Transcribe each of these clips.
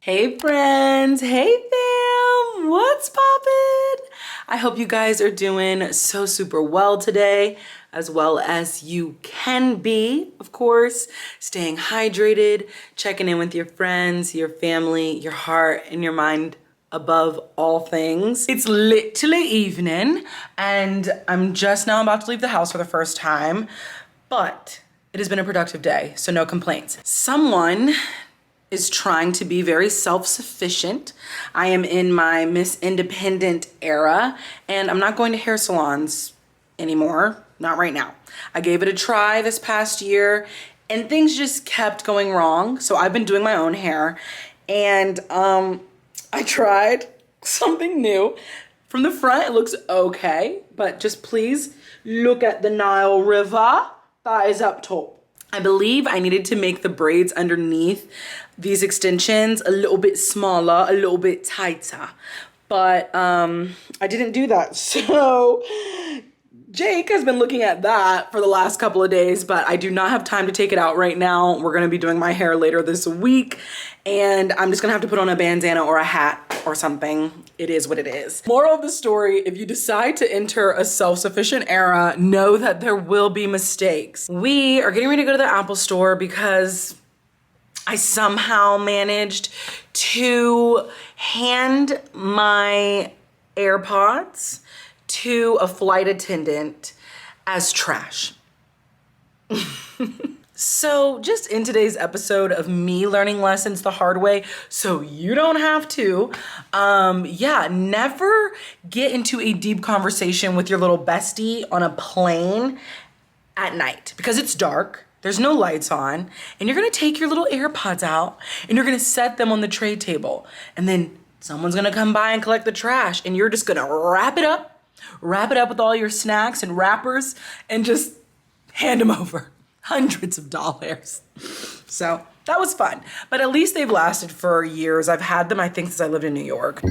Hey friends, hey fam, what's poppin'? I hope you guys are doing so super well today, as well as you can be, of course, staying hydrated, checking in with your friends, your family, your heart, and your mind above all things. It's literally evening, and I'm just now about to leave the house for the first time, but it has been a productive day, so no complaints. Someone is trying to be very self-sufficient. I am in my Miss Independent era, and I'm not going to hair salons anymore, not right now. I gave it a try this past year, and things just kept going wrong. So I've been doing my own hair, and I tried something new. From the front, it looks okay, but just please look at the Nile River. That is up top. I believe I needed to make the braids underneath these extensions a little bit smaller, a little bit tighter, but I didn't do that. So Jake has been looking at that for the last couple of days, but I do not have time to take it out right now. We're gonna be doing my hair later this week, and I'm just gonna have to put on a bandana or a hat or something. It is what it is. Moral of the story, if you decide to enter a self-sufficient era, know that there will be mistakes. We are getting ready to go to the Apple store because I somehow managed to hand my AirPods to a flight attendant as trash. So just in today's episode of me learning lessons the hard way so you don't have to, never get into a deep conversation with your little bestie on a plane at night because it's dark, there's no lights on, and you're gonna take your little AirPods out and you're gonna set them on the tray table, and then someone's gonna come by and collect the trash, and you're just gonna wrap it up with all your snacks and wrappers and just hand them over. Hundreds of dollars. So that was fun, but at least they've lasted for years. I've had them, I think, since I lived in New York.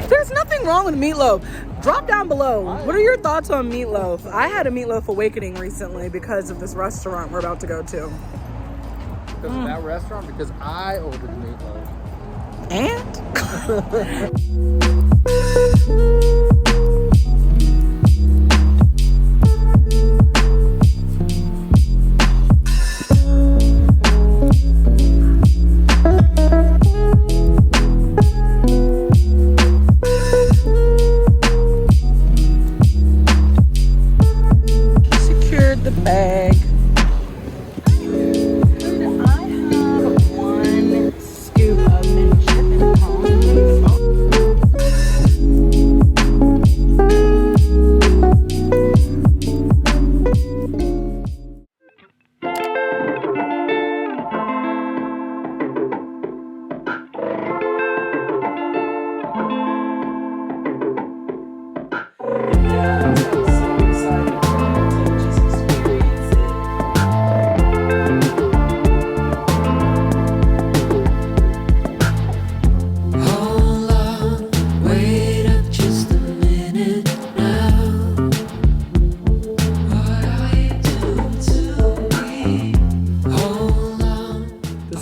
There's nothing wrong with meatloaf. Drop down below. What are your thoughts on meatloaf? I had a meatloaf awakening recently because of this restaurant we're about to go to. Because of that restaurant? Because I ordered meatloaf. And?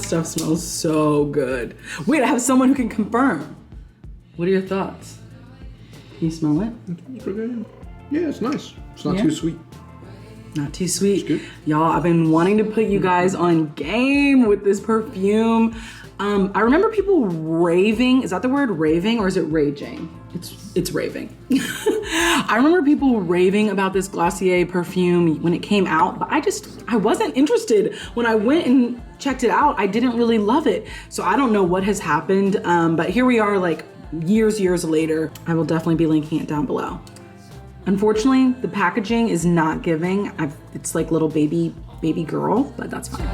Stuff smells so good. Wait, I have someone who can confirm. What are your thoughts? Can you smell it? It's pretty good. Yeah, it's nice. It's not too sweet. Not too sweet. It's good. Y'all, I've been wanting to put you guys on game with this perfume. I remember people raving. Is that the word, raving, or is it raging? It's raving. I remember people raving about this Glossier perfume when it came out, but I wasn't interested. When I went and checked it out, I didn't really love it. So I don't know what has happened, but here we are like years later. I will definitely be linking it down below. Unfortunately, the packaging is not giving. It's like little baby baby girl, but that's fine.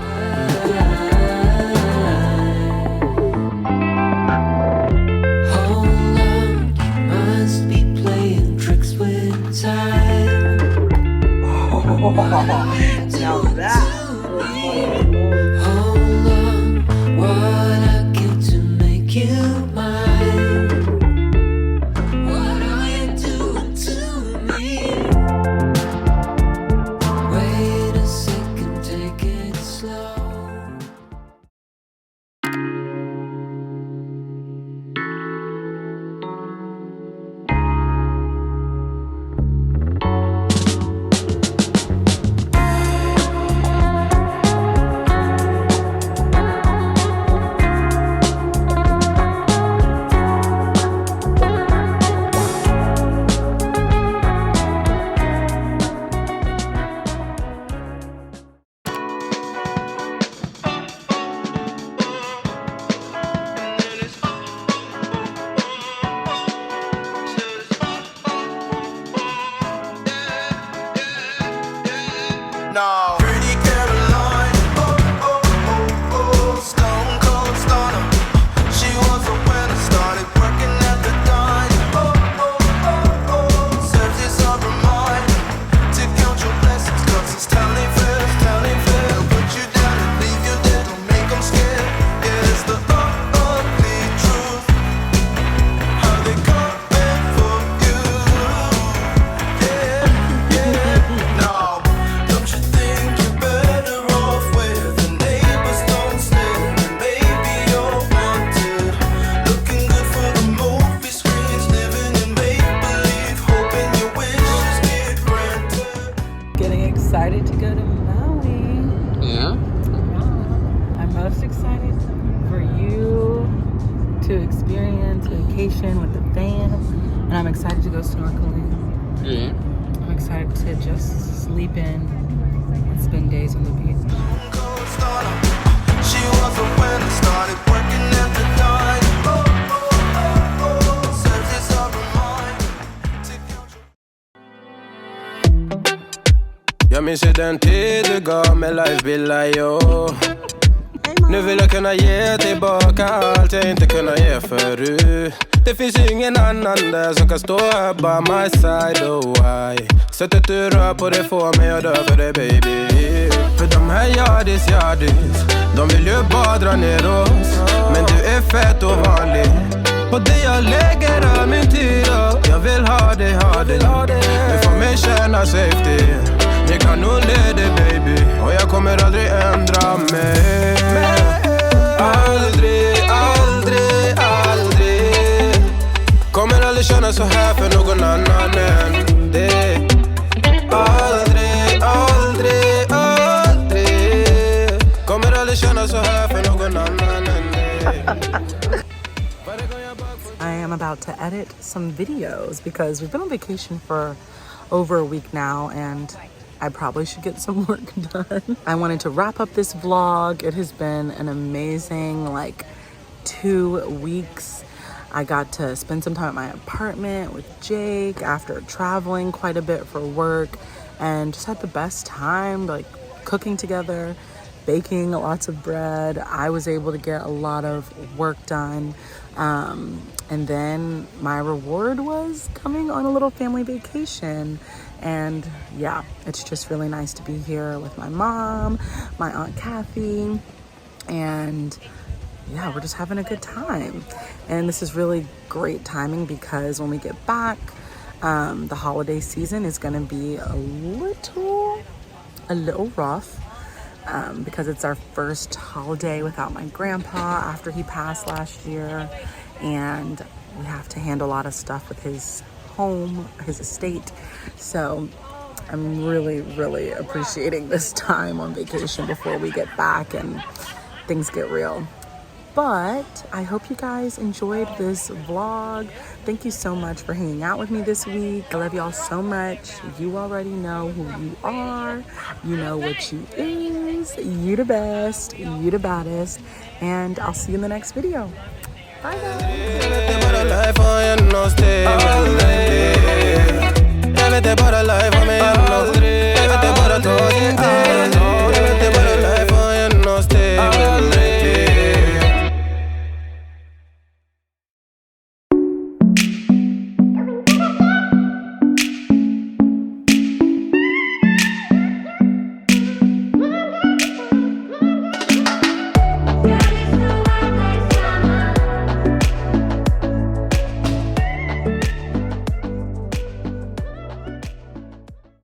Now that hold on, what I give to make you mine. What are you doing to me? Wait a second, take it slow. No. Pretty Caroline, oh, oh, oh, oh, stone cold stunner. She was a winner, started working at the diner. Oh, oh, oh, oh, serves you some reminder to count your blessings, 'cause it's telling fair. Put you down and leave you there, don't make them scared. Yeah, it's the ugly truth, how they coming for you. Yeah, yeah, no. Don't you think you're better off where the neighbors don't stare? Maybe you're wanted, looking good for the movie screens, living in make-believe, hoping your wishes get granted. Getting excited to go to Maui. Yeah. I'm most excited for you to experience vacation with the fam, and I'm excited to go snorkeling. Yeah. I'm excited to just sleep in and spend days on the beach. Cold starter, she was a winner, started working at the diner. Oh, oh, oh, oh, serves you some reminder to count your. Jag minns ju den tid du gav mig life-bilder, yo. Nu vill jag kunna ge tillbaka allt jag inte kunnat ge förut. Det finns ju ingen annan där som kan stå här by my side, oh why. Sättet du rör på det får mig att dö för dig, baby. För de här yardis, de vill ju bara dra ner oss. Men du är fett och vanlig, och det jag lägger all min tid och jag vill ha dig. Du får mig känna safety. Det kan nog leda, baby, och jag kommer aldrig ändra mig. Aldrig kommer aldrig känna så här för någon annan än dig. Aldrig kommer aldrig känna så här för någon annan än dig. I am about to edit some videos because we've been on vacation for over a week now, and I probably should get some work done. I wanted to wrap up this vlog. It has been an amazing 2 weeks. I got to spend some time at my apartment with Jake after traveling quite a bit for work, and just had the best time cooking together, baking lots of bread. I was able to get a lot of work done. And then my reward was coming on a little family vacation. And yeah, it's just really nice to be here with my mom, my Aunt Kathy, and yeah, we're just having a good time. And this is really great timing because when we get back, the holiday season is gonna be a little rough. Because it's our first holiday without my grandpa after he passed last year, and we have to handle a lot of stuff with his home, his estate. So I'm really appreciating this time on vacation before we get back and things get real. But I hope you guys enjoyed this vlog. Thank you so much for hanging out with me this week. I love y'all so much. You already know who you are. You know what you is. You the best. You the baddest. And I'll see you in the next video. Bye guys.